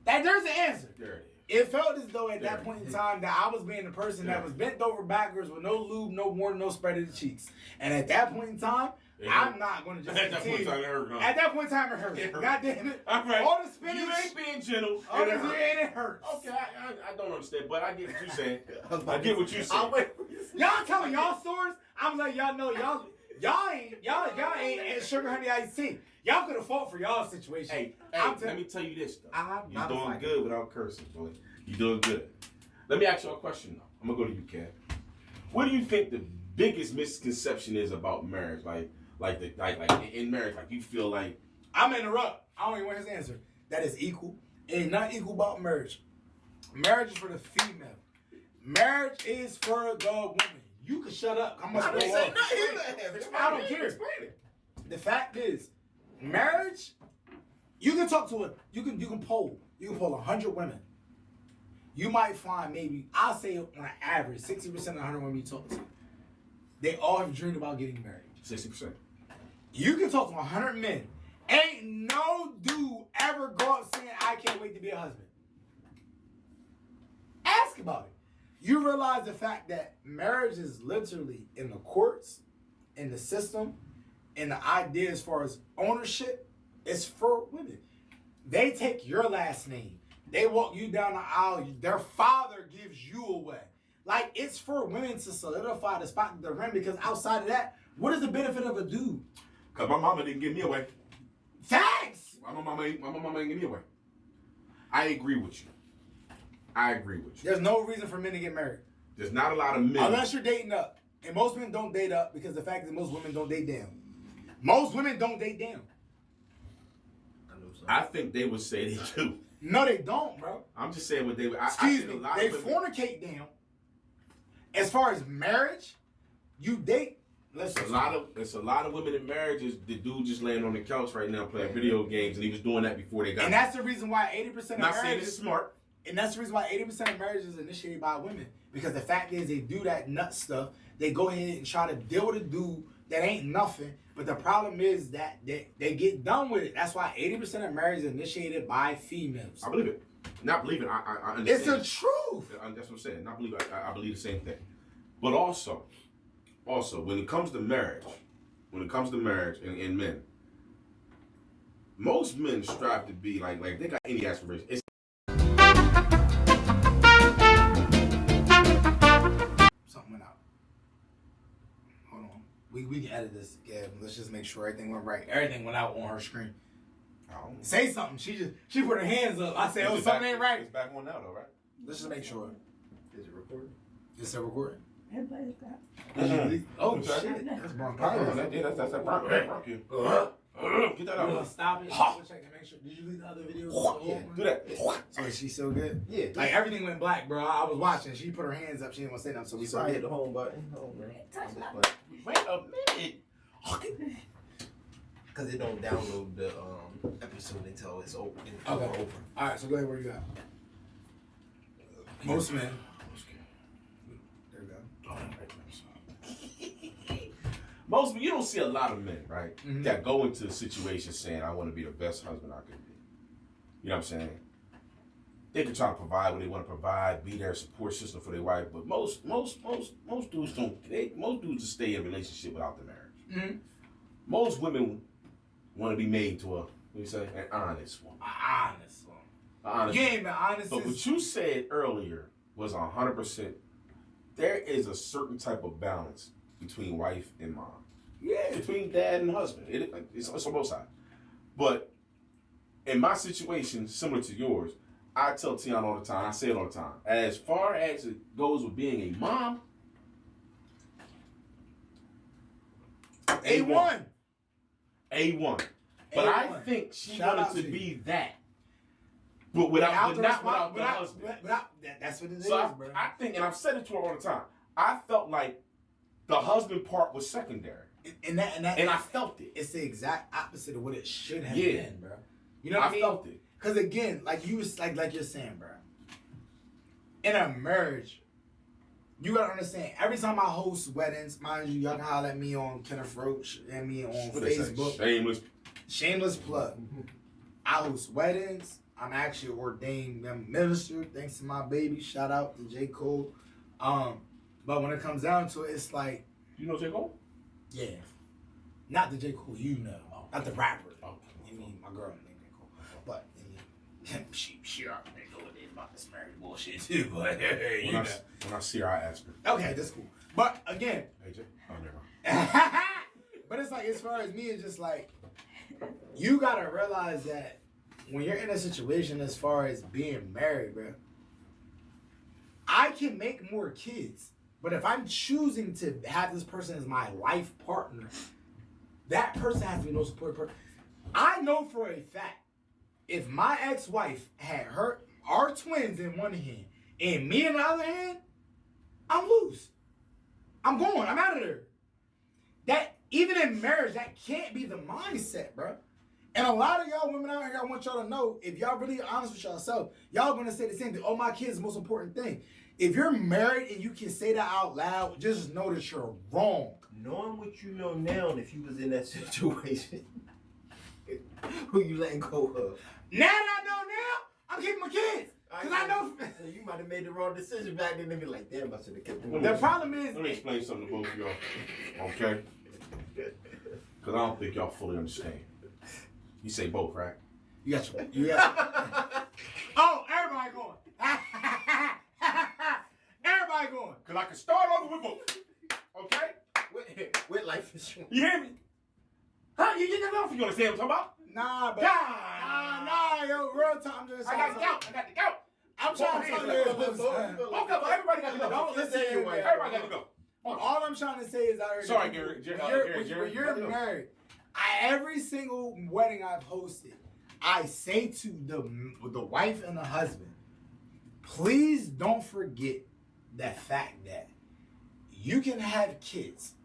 There's the answer. There it is. It felt as though at that point in time that I was being the person that was bent over backwards with no lube, no water, no spread of the cheeks. And at that point in time, I'm not going to just At that point in time, it hurt. Huh? At that point in time, it hurt. God damn it. All right. All the spinach. You ain't being gentle. All the it hurts. Okay, I don't understand, but I get what you're saying. I get what you're saying. Y'all telling y'all stories, I'm like, y'all know, y'all ain't in sugar honey iced tea. Y'all could have fought for y'all situation. Hey, let me tell you this, though. You're doing good without cursing, boy. You're doing good. Let me ask you a question, though. I'm going to go to you, Ken. What do you think the biggest misconception is about marriage? Like in marriage, like you feel like... I'm interrupt. I don't even want his answer. That is equal. It ain't not equal about marriage. Marriage is for the female. Marriage is for the woman. You can shut up. I'm gonna say nothing. I don't care. Explain it. The fact is, marriage, you can talk to you can poll 100 women. You might find maybe, I'll say on an average, 60% of the 100 women you talk to, they all have dreamed about getting married. 60%. You can talk to 100 men. Ain't no dude ever go up saying, I can't wait to be a husband. Ask about it. You realize the fact that marriage is literally in the courts, in the system, and the idea as far as ownership is for women. They take your last name. They walk you down the aisle. Their father gives you away. Like, it's for women to solidify the spot in the rim, because outside of that, what is the benefit of a dude? Because my mama didn't give me away. Thanks! My mama ain't give me away. I agree with you. There's no reason for men to get married. There's not a lot of men. Unless you're dating up. And most men don't date up because the fact is most women don't date down. Most women don't date down. I think they would say they do. No, they don't, bro. I'm just saying what they would. Excuse me. They fornicate down. As far as marriage, you date. It's a lot of women in marriages. The dude just laying on the couch right now playing video games, and he was doing that before they got. And that's the reason why 80% of not saying marriages it's smart. And that's the reason why 80% of marriages is initiated by women. Because the fact is, they do that nut stuff. They go ahead and try to deal with a dude that ain't nothing. But the problem is that they get done with it. That's why 80% of marriages is initiated by females. I believe it. Not believe it. I understand. It's the truth. That's what I'm saying. Not believe it. I believe the same thing. But also, when it comes to marriage, and men, most men strive to be like they got any aspiration. It's something went out. Hold on. We can edit this, Gav. Let's just make sure everything went right. Everything went out on her screen. Say something. She put her hands up. I said, something ain't right. It's back on now, though, right? Let's just make sure. Is it recording? Is it recording? Everybody's got. Oh shit! That's bronchitis. That's that bronchitis. Get that I'm gonna out. stop it. Double check and make sure. Did you leave the other videos? Yeah. Do that. So is she still good? Yeah. Like everything went black, bro. I was watching. She put her hands up. She didn't want to say nothing. So we Sorry, saw hit the home button. Oh, man. Touch This that. button. Wait a minute. because it don't download the episode until it's open. Okay. All right, so go ahead. Where you at? Most men. There we go. Most men, you don't see a lot of men, right, that go into the situation saying, I want to be the best husband I can be. You know what I'm saying? They can try to provide what they want to provide, be their support system for their wife, but most dudes don't. Most dudes just stay in a relationship without the marriage. Mm-hmm. Most women want to be made to an honest woman. Honest one. Honest. You ain't been honest. But what you said earlier was 100%. There is a certain type of balance between wife and mom. Yeah. Between dad and husband. It's on both sides. But in my situation, similar to yours, I tell Tiana all the time, I say it all the time, as far as it goes with being a mom, A1. A1. But A1. I think she Shout out wanted to to be that. But without the husband. That's what it is, So bro. I think, and I've said it to her all the time, I felt like the husband part was secondary. And I felt it. It's the exact opposite of what it should have Yeah. been, bro. You know what I mean? felt it. Because again, like you're saying, bro. In a marriage, you gotta understand. Every time I host weddings, mind you, y'all can holler at me on Kenneth Roach and me on What they say? Facebook. Shameless. Plug. I host weddings. I'm actually ordained minister, thanks to my baby. Shout out to J. Cole. But when it comes down to it, it's like, You know J. Cole? yeah, not the J. Cole you know, not the rapper. Oh. I mean, my girl named J. Cole, but I mean, she already know what it is about this marriage bullshit too. But When I see her, I ask her. okay, that's cool. But again, Hey, J. Oh, never mind. but it's like, as far as me, it's just like, you gotta realize that when you're in a situation as far as being married, bro, I can make more kids, but if I'm choosing to have this person as my life partner, that person has to be no support person. I know for a fact, if my ex-wife had our twins in one hand and me in the other hand, I'm loose. I'm going. I'm out of there. That even in marriage, that can't be the mindset, bro. And a lot of y'all women out here, I want y'all to know, if y'all really honest with yourself, y'all gonna say the same thing. Oh, my kid's the most important thing. If you're married and you can say that out loud, just know that you're wrong. Knowing what you know now, if you was in that situation, who you letting go of? Now that I know now, I'm keeping my kids. Because I know. So you might have made the wrong decision back then and be like, damn, I should have kept them. The problem is. Let me explain something to both of y'all. Okay? Because I don't think y'all fully understand. You say both, right? You got oh, everybody going. Everybody going. Because I can start over with both. Okay? With life insurance. You hear me? Huh? You know if you understand what I'm talking about? Nah, but. Nah, yo, real time. I got to go. I'm trying to tell you. Okay, but everybody got to go. Don't listen to you. Everybody got to go. All I'm trying to say is, Sorry, Gary. When you're married, every single wedding I've hosted, I say to the wife and the husband, please don't forget the fact that you can have kids.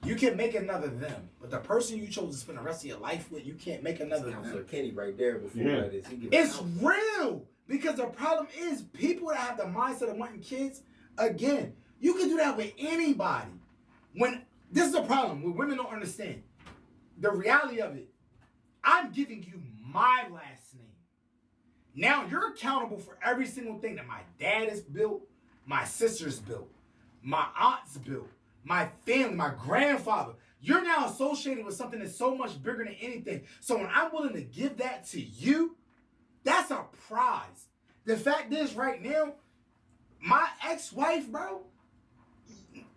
You can make another them, but the person you chose to spend the rest of your life with, you can't make another Counselor them. Kenny right there before that is. It's real, because the problem is people that have the mindset of wanting kids, again, you can do that with anybody. When this is a problem, what women don't understand. The reality of it, I'm giving you my last name. Now you're accountable for every single thing that my dad has built, my sister's built, my aunt's built, my family, my grandfather. You're now associated with something that's so much bigger than anything. So when I'm willing to give that to you, that's a prize. The fact is, right now, my ex-wife, bro,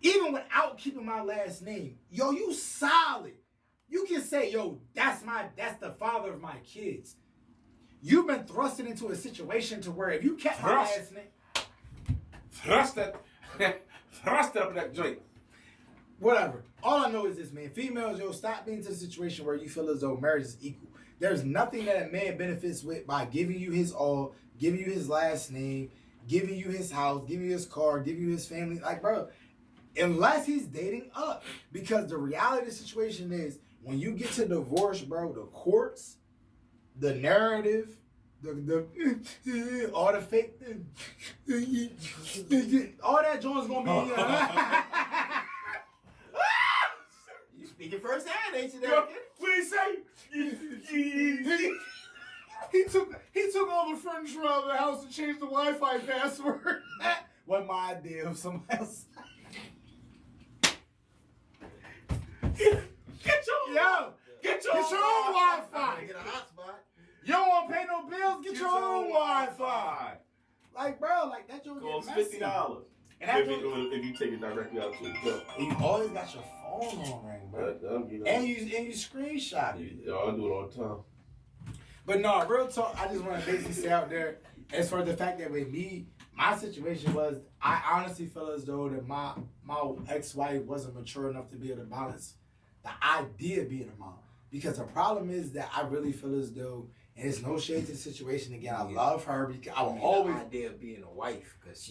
even without keeping my last name, yo, you solid. You can say, yo, that's the father of my kids. You've been thrusted into a situation to where if you kept my last name, thrust it up in that joint. Whatever. All I know is this, man. Females, yo, stop being to the situation where you feel as though marriage is equal. There's nothing that a man benefits with by giving you his all, giving you his last name, giving you his house, giving you his car, giving you his family. Like, bro, unless he's dating up. Because the reality of the situation is, when you get to divorce, bro, the courts, the narrative, the all the fake, all that joint's gonna be. You speaking first hand, ain't you? Yo, what did he say? He took all the furniture out of the house and changed the Wi-Fi password. What my idea of somebody else? Get your own Wi-Fi. Get a hotspot. You don't want to pay no bills. Get your own Wi-Fi. Like, bro, like that joint Costs get messy. $50. And If you take it directly out to the bill. and you always got your phone on ring, bro. And you screenshot it. I do it all the time. But no, real talk, I just want to basically say out there, as far as the fact that with me, my situation was, I honestly feel as though that my ex-wife wasn't mature enough to be able to balance the idea of being a mom. Because the problem is that I really feel as though, and it's no shade to the situation again, I love her because I will always... The idea of being a wife, because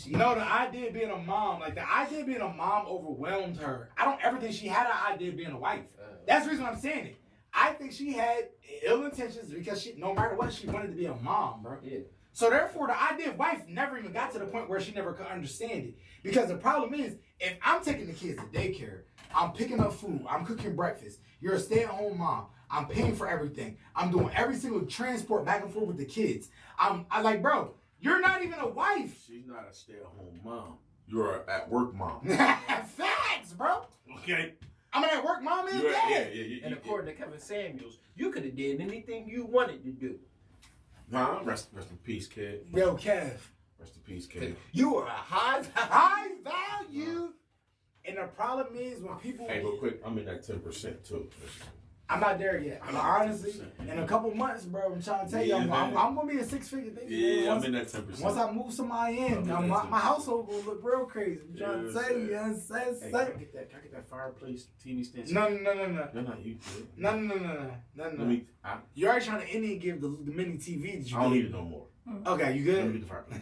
No, the idea of being a mom, like the idea of being a mom overwhelmed her. I don't ever think she had an idea of being a wife. That's the reason I'm saying it. I think she had ill intentions because she, no matter what, she wanted to be a mom, bro. Yeah. So therefore, the idea of wife never even got to the point where she never could understand it. Because the problem is, if I'm taking the kids to daycare, I'm picking up food, I'm cooking breakfast, you're a stay-at-home mom, I'm paying for everything, I'm doing every single transport back and forth with the kids. I like, bro, you're not even a wife. She's not a stay-at-home mom. You're an at-work mom. Facts, bro. Okay? I'm an at-work mom and dad. Yeah. And according to Kevin Samuels, you could have did anything you wanted to do. Nah, rest in peace, kid. Yo, Kev. Rest in peace, kid. You were a high value. And the problem is when people... Hey, real quick, I'm in that 10% too. I'm not there yet. But honestly, in a couple months, bro, I'm trying to tell you, I'm going to be a six-figure thing. Yeah, I'm in that 10%. Once I move somebody in, my household will look real crazy. I'm trying to tell you, you know what I'm saying? Hey, can I get that fireplace TV stand? No. No, you good. No. You're already trying to Indian give the mini TV that you I don't need it no more. Okay, you good? Let me get the fireplace.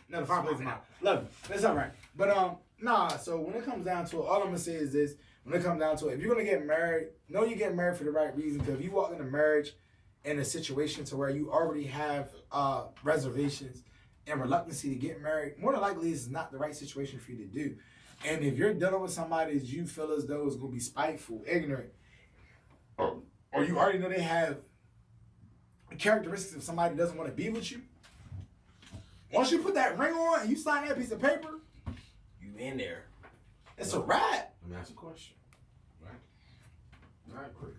No, the fireplace is mine. Love it. That's all right. But, so when it comes down to it, all I'm going to say is this. When it comes down to it, if you're going to get married, know you get married for the right reason. Because if you walk into marriage in a situation to where you already have reservations and reluctancy to get married, more than likely it's not the right situation for you to do. And if you're dealing with somebody that you feel as though is going to be spiteful, ignorant, or you already know they have characteristics of somebody that doesn't want to be with you, once you put that ring on and you sign that piece of paper, You in there. it's a wrap. Let me ask a question. Right? I agree.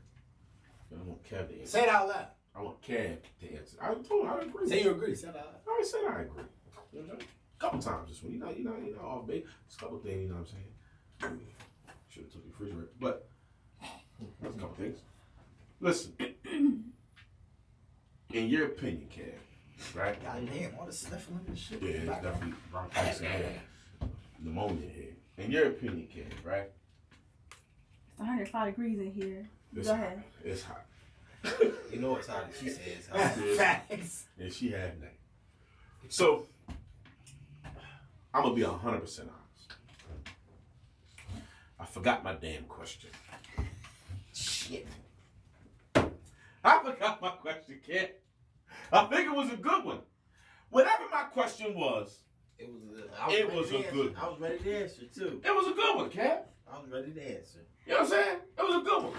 I want Kev to answer. Say it out loud. I want Kev to answer. I told him I agree. Say you agree. Say it out loud. I already said I agree. You know what I'm saying? A couple times this week. You know, all big. Just a couple things, you know what I'm saying? Should have took the refrigerator. But that's a couple things. Listen. In your opinion, Kev, right? God damn, all the sniffling and shit. Yeah, it's definitely bronchitis in here. Pneumonia here. In your opinion, Kev, right? It's 105 degrees in here. It's Go hot. ahead. It's hot. You know it's hot. She says it's hot. Facts. And she had that. So, I'm going to be 100% honest. I forgot my damn question. Shit. I forgot my question, Kev. I think it was a good one. Whatever my question was, It It was a good one. I was ready to answer too. it was a good one, Kev. I was ready to answer. You know what I'm saying? It was a good one.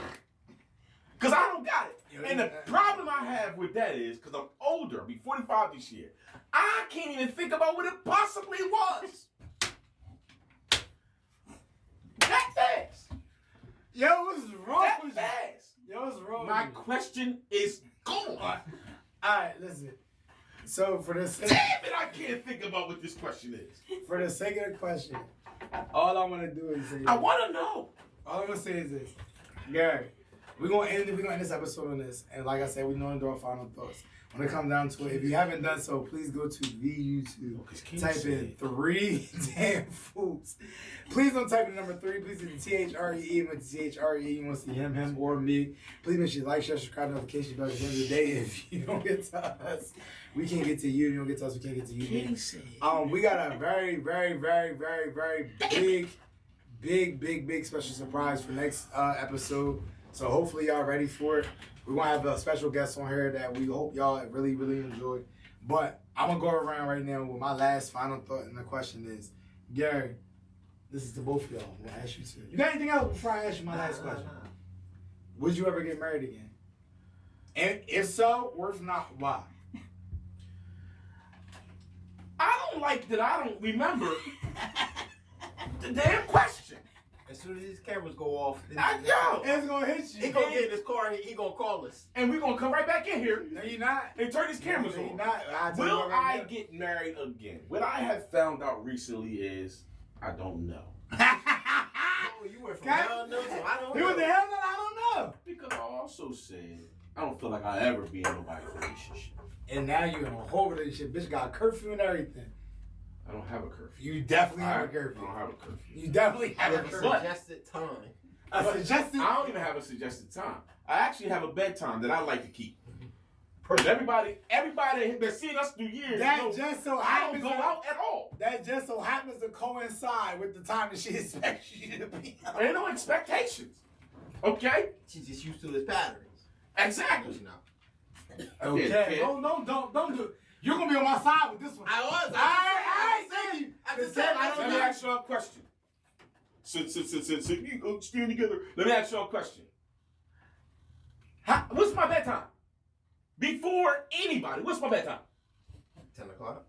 Because I don't got it. And the problem I have with that is, because I'm older, I'll be 45 this year, I can't even think about what it possibly was. That fast. Yo, what's wrong That with you? fast. Yo, what's wrong My with you? question is gone. All right, listen. So for the sake, Damn it, I can't think about what this question is. for the sake of the question, all I want to do is say, I want to know. all I'm gonna say is this, Gary. We're gonna end this episode on this, and like I said, we're gonna do our final thoughts. When it comes down to it, if you haven't done so, please go to the YouTube. Type in 3 damn foods. Please don't type in number 3. Please do the THREE. Even THREE, you want to see him, or me. Please make sure you like, share, subscribe, notification bell. At the end of the day, if you don't get to us, we can't get to you. You don't get to us, we can't get to you. We got a very, very, very, very, very big special surprise for next episode. So hopefully y'all ready for it. We're gonna have a special guest on here that we hope y'all really, really enjoy. But I'm gonna go around right now with my last final thought, and the question is, Gary, this is to both of y'all. I'm gonna ask you too. You got anything else before I ask you my last question? Would you ever get married again? And if so, or if not, why? I don't like that I don't remember the damn question. As soon as these cameras go off, It's gonna hit you. he gonna get in his car and he gonna call us. And we're going to come right back in here No, you're not. and turn these cameras No, on. you're not. Will I get married again? What I have found out recently is I don't know. Oh, you went from hell no to I don't You know. what the hell? I don't know. Because I also said I don't feel like I'll ever be in nobody's relationship. And now you're in a whole relationship. Bitch got a curfew and everything. I don't have a curfew. You definitely have a I curfew. don't have a curfew. You definitely have a Have a curfew. suggested time. A suggested. I don't even have a suggested time. I actually have a bedtime that I like to keep. Because everybody has been seeing us through years. That knows just so I happens. don't go out at all. That just so happens to coincide with the time that she expects you to be out. There ain't no expectations. Okay? She's just used to his patterns. Exactly. You know. Okay. Okay. Don't do it. You're gonna be on my side with this one. I was. All right, thank you. I just Said said I Let don't me know. ask y'all a question. Sit, you go stand together. Let me ask y'all a question. What's my bedtime? Before anybody, what's my bedtime? 10 o'clock?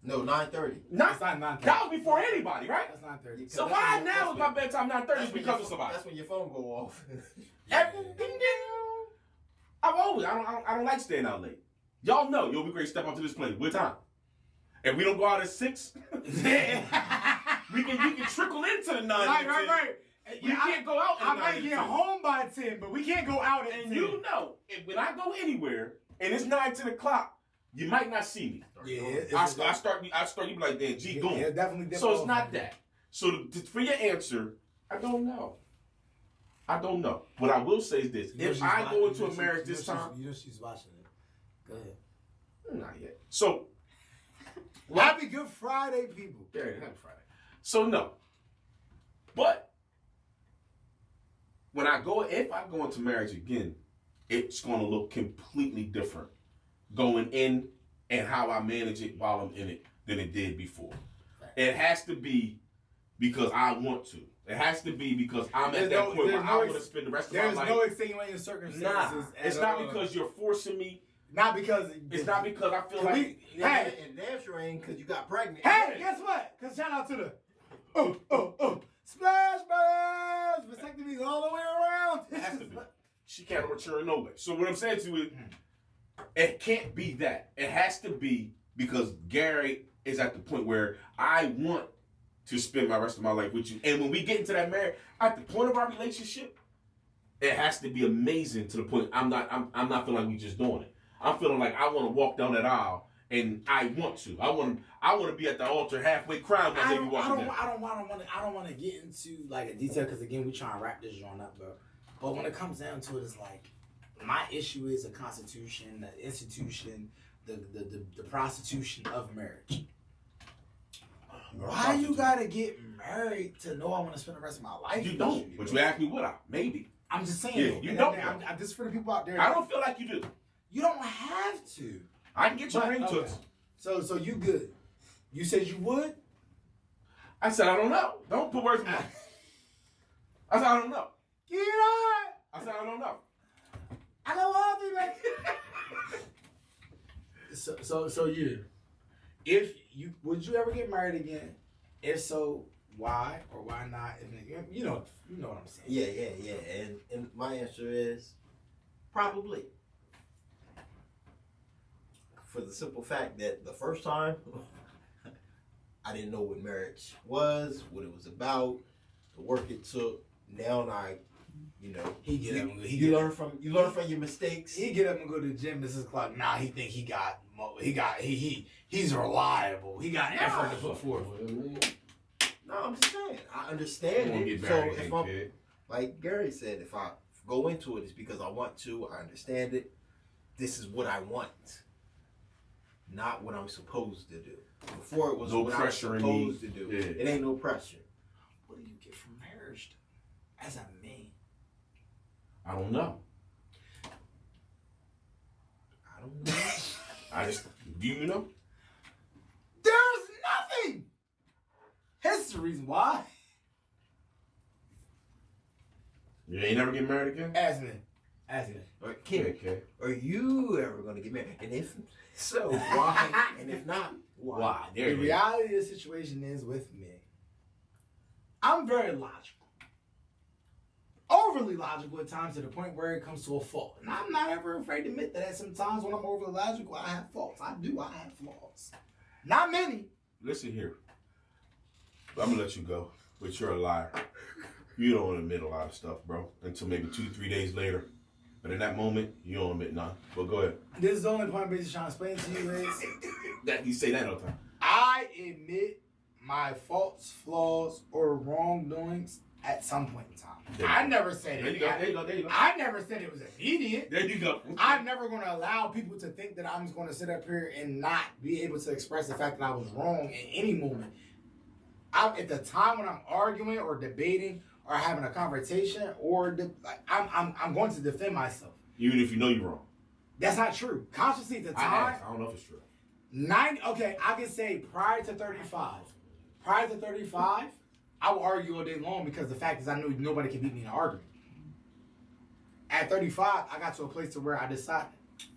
No, 9:30. It's not 9:30. That was before anybody, right? That's 9:30. So why now is my bedtime 9:30 is because of somebody? That's when your phone go off. Ding, ding. I don't like staying out late. Y'all know, you'll be great. Step onto this plane. What time? If we don't go out at 6, we can trickle into the 9. Right. We can't go out at I 9. might get home by 10, but we can't go out at 10. And you know, when I go anywhere and it's 9, 10 o'clock, you might not see me. Yeah, I start. You be like, damn, G, going. Yeah, definitely. So it's not that. So for your answer, I don't know. What I will say is this: if I go into a marriage this time, you know she's watching it. Go ahead. not yet. So Happy Good Friday, people. Happy Friday. So no, but if I go into marriage again, it's going to look completely different going in and how I manage it while I'm in it than it did before. It has to be because I want to. It has to be because I'm at that point where I want to spend the rest of my life. There's no extenuating circumstances. It's not because you're forcing me. Not because. It's not because I feel like. Hey, And damn sure ain't because you got pregnant. hey, guess what? Because shout out to the splash birds, vasectomies all the way around. It has to be. She can't return no way. So what I'm saying to you is, it can't be that. It has to be because Gary is at the point where I want to spend my rest of my life with you. And when we get into that marriage, at the point of our relationship, it has to be amazing to the point I'm not feeling like we just doing it. I'm feeling like I want to walk down that aisle, and I want to. I want to be at the altar halfway crying when they be walking down. I don't want to get into like a detail because again we trying to wrap this joint up, bro. But when it comes down to it, it's like my issue is the constitution, the institution, the prostitution of marriage. Why you gotta get married to know I want to spend the rest of my life? You don't. But you ask me what I maybe. I'm just saying. Yeah, you don't. I'm just for the people out there. I don't feel like you do. You don't have to. I can get your ring to it. So you good. You said you would? I said I don't know. Don't put words in my mouth. I said I don't know. Get on. I said I don't know. I don't want to, man. So you, if you would you ever get married again? If so, why or why not? If you know what I'm saying. Yeah. And my answer is probably. For the simple fact that the first time I didn't know what marriage was, what it was about, the work it took. Now you learn from your mistakes. He get up and go to the gym. This is clock. Nah, he think he's reliable. He got effort to put forth. No, I'm just saying. I understand it. So if I'm, like Gary said, if I go into it, it's because I want to. I understand it. This is what I want, not what I'm supposed to do. Before it was no what I was supposed to do. Yeah. It ain't no pressure. What do you get from marriage, though? As a man, I don't know. I don't know. Do you know? There's nothing. Here's the reason why. You ain't never get married again? Ask me. Okay. Are you ever gonna get married? And if so, why? And if not, why? The reality of the situation is with me, I'm very logical. Overly logical at times to the point where it comes to a fault. And I'm not ever afraid to admit that sometimes when I'm overly logical, I have faults. I have flaws. Not many. Listen here. I'm gonna let you go, but you're a liar. You don't admit a lot of stuff, bro, until maybe 2-3 days later. But in that moment, you don't admit none. But go ahead. This is the only point I'm basically trying to explain to you is that you say that all the time. I admit my faults, flaws, or wrongdoings at some point in time. I never said it. There you go. I never said it was immediate. There you go. I'm never going to allow people to think that I'm just going to sit up here and not be able to express the fact that I was wrong in any moment. At the time when I'm arguing or debating or having a conversation, I'm going to defend myself. Even if you know you're wrong. That's not true. Consciously at the time. I don't know if it's true. I can say prior to 35. Prior to 35, I will argue all day long because the fact is I know nobody can beat me in an argument. At 35, I got to a place to where I decided.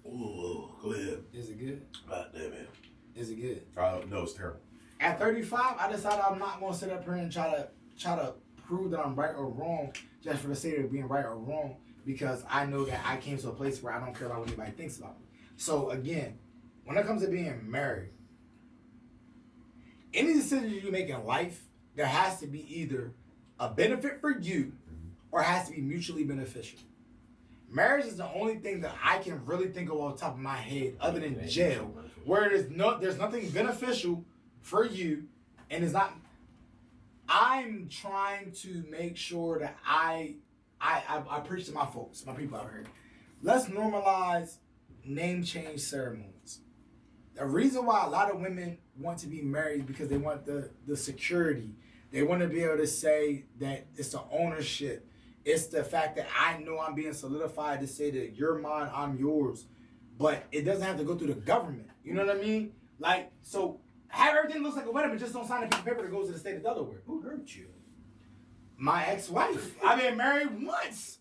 Ooh, go ahead. Is it good? God damn it. Is it good? No, it's terrible. At 35, I decided I'm not going to sit up here and try to prove that I'm right or wrong just for the sake of being right or wrong, because I know that I came to a place where I don't care about what anybody thinks about me. So again, when it comes to being married, any decision you make in life, there has to be either a benefit for you or it has to be mutually beneficial. Marriage is the only thing that I can really think of off the top of my head, other than jail, where there's nothing beneficial for you, and it's not. I'm trying to make sure that I preach to my folks, my people out here. Let's normalize name change ceremonies. The reason why a lot of women want to be married is because they want the security. They want to be able to say that it's the ownership. It's the fact that I know I'm being solidified to say that you're mine, I'm yours. But it doesn't have to go through the government. You know what I mean? Like, so have everything looks like a wedding, but just don't sign a piece of paper that goes to the state of Delaware. Who hurt you? My ex-wife. I've been married once.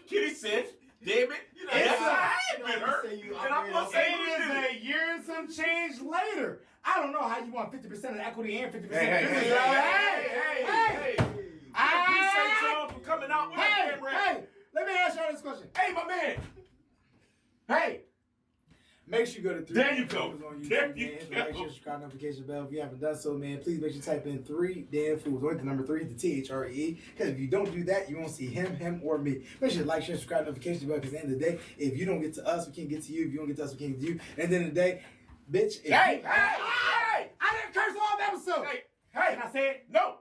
Kitty said, damn it. I ain't been hurt. And I'm going to say it is a year and some change later. I don't know how you want 50% of the equity and 50% of the business. Hey. I appreciate y'all for coming out with the camera. Hey, let me ask y'all this question. Hey, my man. Hey. Make sure you go to 3 There you go. On YouTube, There you man. go. Like, share, subscribe, notification bell. If you haven't done so, man, please make sure you type in 3 damn fools. Only the number 3, the THRE. Because if you don't do that, you won't see him, or me. Make sure you like, share, subscribe, notification bell. Because at the end of the day, if you don't get to us, we can't get to you. If you don't get to us, we can't get to you. And at the end of the day, bitch. Hey! I didn't curse all episode. Hey! Can I say it? No.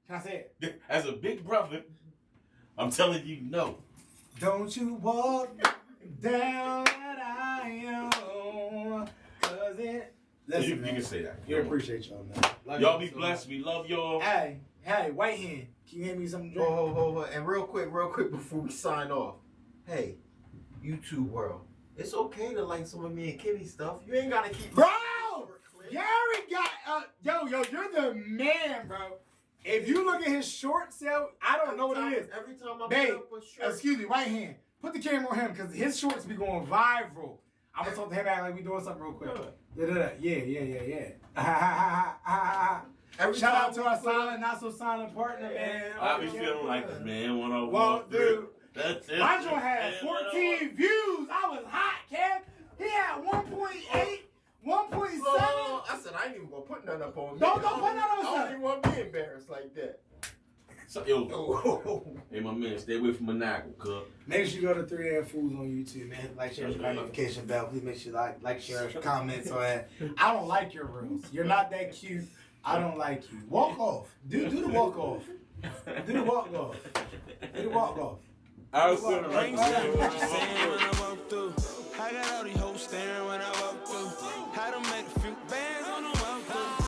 Can I say it? As a big brother, I'm telling you no. Don't you walk down that aisle, cause it. Listen, you can say that. We appreciate y'all, man. Love y'all be blessed. We love y'all. Hey, White Hand, can you hand me something? Hold. And real quick before we sign off. Hey, YouTube world, it's okay to like some of me and Kimmy stuff. You ain't gotta keep. Bro, Gary got yo, you're the man, bro. If you look at his short sale, I don't know what it is. Every time I Babe, put up a shirt. excuse me, White Hand. Put the camera on him because his shorts be going viral. I'm gonna talk to him like we doing something real quick. Yeah. Shout out to our silent, not so silent partner, man. I be feeling like the man when I walk through. That's it. My joint had 14 views. I was hot, Kev. He had 1.8, 1.7. I said I ain't even gonna put nothing up on me. Don't put nothing on I us. don't even want to be embarrassed like that. So, yo, hey, my man, stay away from Monaco, cuz. Make sure you go to 3 Damn Fools on YouTube, man. Like, share, subscribe, notification bell. Please make sure you like, share, comments on that. I don't like your reels. You're not that cute. I don't like you. Walk off. Do the walk off. Do the walk off. Do the walk off. I was sitting right I got all these hoes staring when I